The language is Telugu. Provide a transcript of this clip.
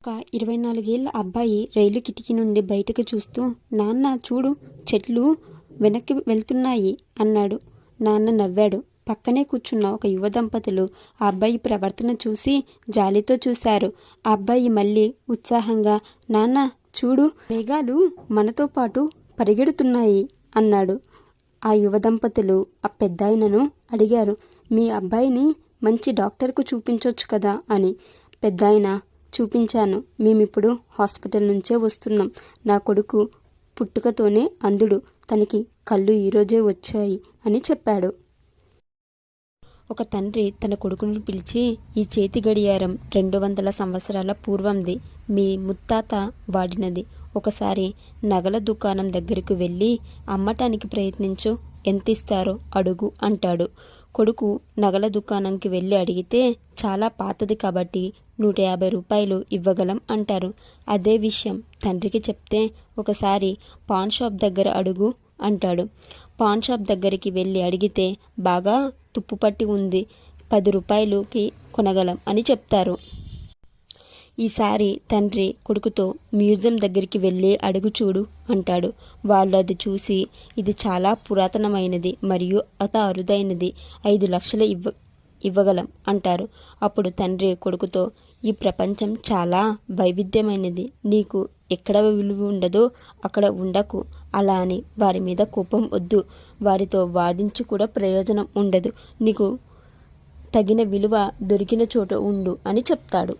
ఒక 24 ఏళ్ల అబ్బాయి రైలు కిటికీ నుండి బయటకు చూస్తూ, నాన్న చూడు, చెట్లు వెనక్కి వెళ్తున్నాయి అన్నాడు. నాన్న నవ్వాడు. పక్కనే కూర్చున్న ఒక యువ దంపతులు ఆ అబ్బాయి ప్రవర్తన చూసి జాలితో చూశారు. ఆ అబ్బాయి మళ్ళీ ఉత్సాహంగా, నాన్న చూడు, మేఘాలు మనతో పాటు పరిగెడుతున్నాయి అన్నాడు. ఆ యువ దంపతులు ఆ పెద్దాయనను అడిగారు, మీ అబ్బాయిని మంచి డాక్టర్కు చూపించొచ్చు కదా అని. పెద్దాయన, చూపించాను. మేమిప్పుడు హాస్పిటల్ నుంచే వస్తున్నాం. నా కొడుకు పుట్టుకతోనే అంధుడు. తనకి కళ్ళు ఈరోజే వచ్చాయి అని చెప్పాడు. ఒక తండ్రి తన కొడుకును పిలిచి, ఈ చేతి గడియారం 200 సంవత్సరాల పూర్వంది. మీ ముత్తాత వాడినది. ఒకసారి నగల దుకాణం దగ్గరకు వెళ్ళి అమ్మటానికి ప్రయత్నించు, ఎంతిస్తారో అడుగు అంటాడు. కొడుకు నగల దుకాణంకి వెళ్ళి అడిగితే, చాలా పాతది కాబట్టి 150 రూపాయలు ఇవ్వగలం అంటారు. అదే విషయం తండ్రికి చెప్తే, ఒకసారి పాన్ షాప్ దగ్గర అడుగు అంటాడు. పాన్ షాప్ దగ్గరికి వెళ్ళి అడిగితే, బాగా తుప్పుపట్టి ఉంది, 10 రూపాయలుకి కొనగలం అని చెప్తారు. ఈసారి తండ్రి కొడుకుతో మ్యూజియం దగ్గరికి వెళ్ళి అడుగు చూడు అంటాడు. వాళ్ళు అది చూసి, ఇది చాలా పురాతనమైనది మరియు అరుదైనది, 5 లక్షలు ఇవ్వగలం అంటారు. అప్పుడు తండ్రి కొడుకుతో, ఈ ప్రపంచం చాలా వైవిధ్యమైనది. నీకు ఎక్కడ విలువ ఉండదో అక్కడ ఉండకు. అలా అని వారి మీద కోపం వద్దు. వారితో వాదించి కూడా ప్రయోజనం ఉండదు. నీకు తగిన విలువ దొరికిన చోట ఉండు అని చెప్తాడు.